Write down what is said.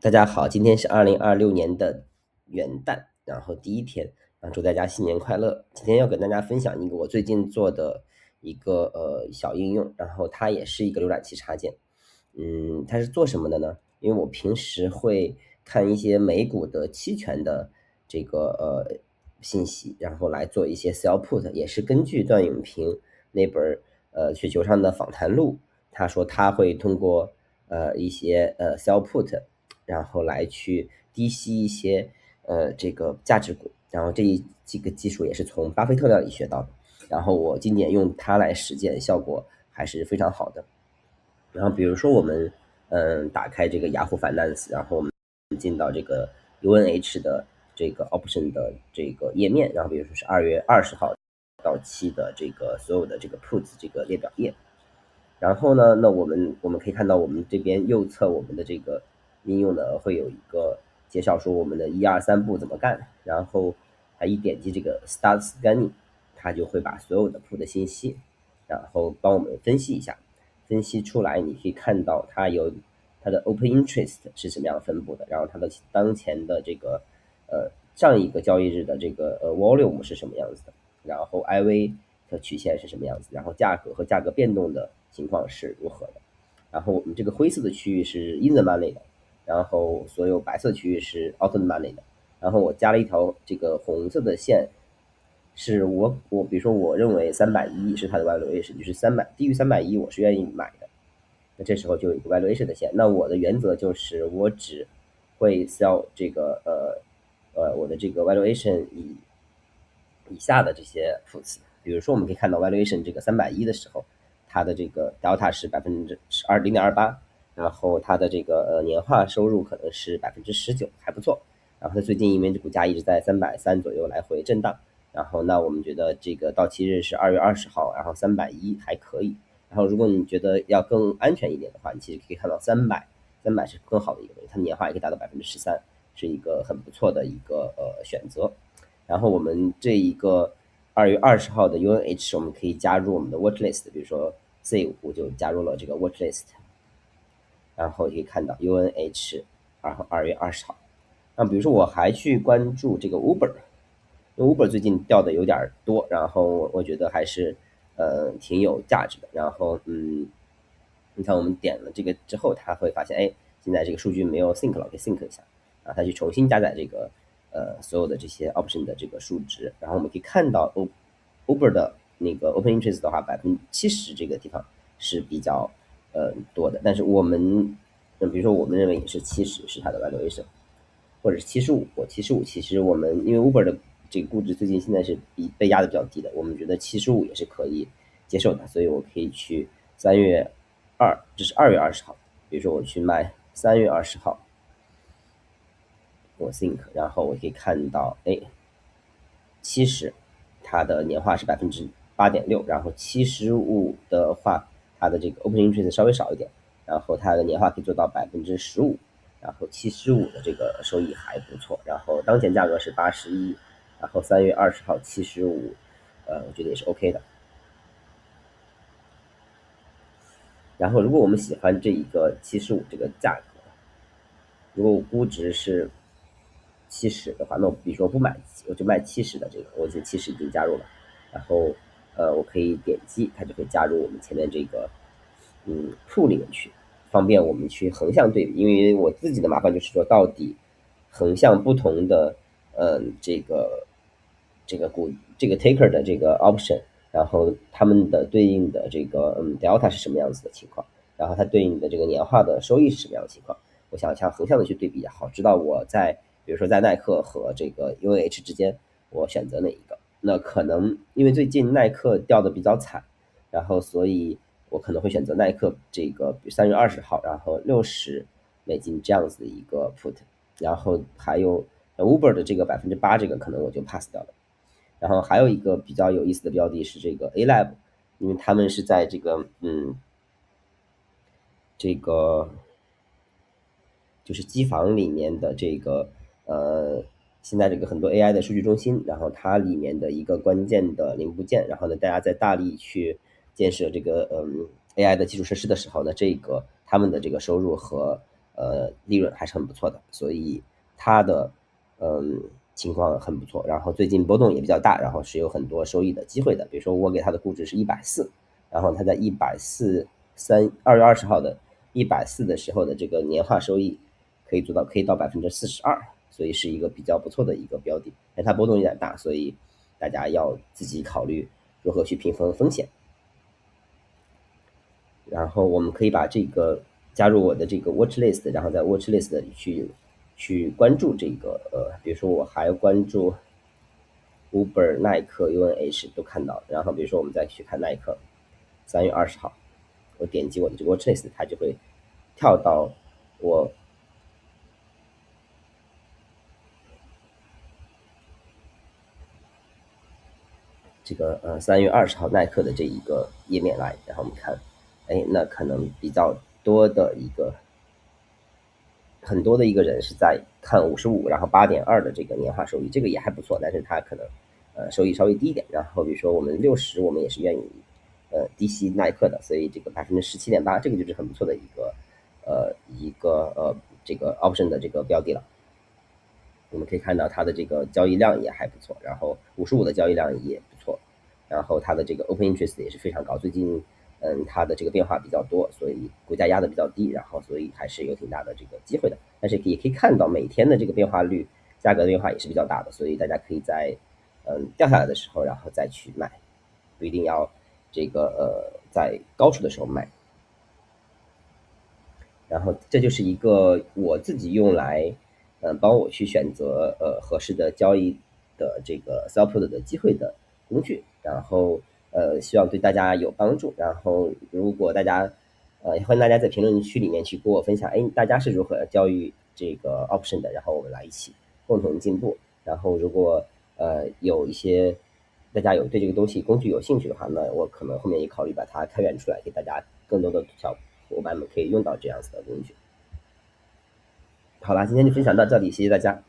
大家好，今天是2026年的元旦，然后第一天，祝大家新年快乐。今天要跟大家分享一个我最近做的一个小应用，然后它也是一个浏览器插件。它是做什么的呢？因为我平时会看一些美股的期权的这个信息，然后来做一些 sell put，也是根据段永平那本雪球上的访谈录，他说他会通过一些sell put。然后来去低吸一些这个价值股，然后几个技术也是从巴菲特那里学到的，然后我今年用它来实践，效果还是非常好的。然后比如说我们打开这个雅虎 Finance，然后我们进到这个 UNH 的这个 option 的这个页面，然后比如说是2月20号到期的这个所有的这个 puts 这个列表页。然后呢，那我们可以看到我们这边右侧我们的这个应用呢会有一个介绍说我们的1、2、3步怎么干，然后它一点击这个 Start Scanning，它就会把所有的 put 的信息，然后帮我们分析一下，分析出来你可以看到它有它的 Open Interest 是什么样分布的，然后它的当前的这个上一个交易日的这个volume 是什么样子的，然后 IV 的曲线是什么样子，然后价格和价格变动的情况是如何的。然后我们这个灰色的区域是 in the money 的，然后所有白色区域是 out the money 的。然后我加了一条这个红色的线，是我比如说我认为310是它的 valuation，就是低于310我是愿意买的。那这时候就有一个 valuation 的线。那我的原则就是我只会 sell 这个我的这个 valuation 以下的这些 puts。比如说我们可以看到 valuation 这个310的时候，它的这个 delta 是0.28%，然后它的这个年化收入可能是19%，还不错。然后它最近因为这股价一直在330左右来回震荡，然后那我们觉得这个到期日是2月20号，然后310还可以。然后如果你觉得要更安全一点的话，你其实可以看到300是更好的一个东西，它的年化也可以达到13%，是一个很不错的一个选择。然后我们这一个2月20号的 UNH 我们可以加入我们的 watch list， 比如说 C5就加入了这个 watch list， 然后可以看到 UNH 然后2月20号。那比如说我还去关注这个 Uber， 因为 Uber 最近掉的有点多，然后我觉得还是挺有价值的。然后你看我们点了这个之后，它会发现哎，现在这个数据没有 sync 了，可以 sync 一下，然后它去重新加载这个所有的这些 option 的这个数值，然后我们可以看到 Uber 的那个 open interest 的话70%这个地方是比较多的，但是我们比如说我们认为也是70是它的 valuation，或者是75，其实我们因为 Uber 的这个估值最近现在是被压的比较低的，我们觉得75也是可以接受的，所以我可以去这是2月20号，比如说我去卖3月20号，我 think， 然后我可以看到，哎，70它的年化是8.6%，然后75的话，它的这个 open interest 稍微少一点，然后它的年化可以做到15%，然后75的这个收益还不错，然后当前价格是81，然后3月20号75，我觉得也是 OK 的。然后如果我们喜欢这一个75这个价格，如果我估值是70的话，那我比如说不买，我就卖70的这个，我已经70已经加入了，然后我可以点击，它就会加入我们前面这个铺里面去，方便我们去横向对比。因为我自己的麻烦就是说，到底横向不同的这个 taker 的这个 option，然后他们的对应的这个delta 是什么样子的情况，然后它对应的这个年化的收益是什么样的情况，我想像横向的去对比，好知道我在比如说在耐克和这个 UNH 之间，我选择哪一个。那可能因为最近耐克掉的比较惨，然后所以我可能会选择耐克这个比如3月20号，然后$60这样子的一个 put， 然后还有 Uber 的这个8%这个可能我就 pass 掉了。然后还有一个比较有意思的标的是这个 A-Lab， 因为他们是在这个这个就是机房里面的这个现在这个很多 AI 的数据中心，然后它里面的一个关键的零部件，然后呢，大家在大力去建设这个AI 的基础设施的时候呢，这个他们的这个收入和利润还是很不错的，所以它的情况很不错。然后最近波动也比较大，然后是有很多收益的机会的。比如说我给它的估值是140，然后它在2月20号的140的时候的这个年化收益可以到42%，所以是一个比较不错的一个标的。但它波动有点大，所以大家要自己考虑如何去平衡风险。然后我们可以把这个加入我的这个 watch list，然后在 watch list 里去关注这个比如说我还关注 Uber、耐克、UNH 都看到。然后比如说我们再去看耐克，3月20号，我点击我的这个 watch list，它就会跳到我这个3月20号耐克的这一个页面来。然后我们看，哎，那可能比较多的一个很多的一个人是在看55，然后8.2的这个年化收益，这个也还不错，但是它可能收益稍微低一点。然后比如说我们60，我们也是愿意低吸耐克的，所以这个17.8%，这个就是很不错的这个 option 的这个标的了。我们可以看到它的这个交易量也还不错，然后55的交易量也不错，然后它的这个 open interest 也是非常高。最近它的这个变化比较多，所以股价压的比较低，然后所以还是有挺大的这个机会的。但是也可以看到每天的这个变化率，价格的变化也是比较大的，所以大家可以在掉下来的时候，然后再去买，不一定要这个在高处的时候买。然后这就是一个我自己用来帮我去选择合适的交易的这个 sell put 的机会的工具。然后希望对大家有帮助。然后如果大家也欢迎大家在评论区里面去跟我分享，哎，大家是如何交易这个 option 的，然后我们来一起共同进步。然后如果有一些大家对这个东西工具有兴趣的话，那我可能后面也考虑把它开源出来，给大家更多的小伙伴们可以用到这样子的工具。好啦，今天就分享到这里，谢谢大家。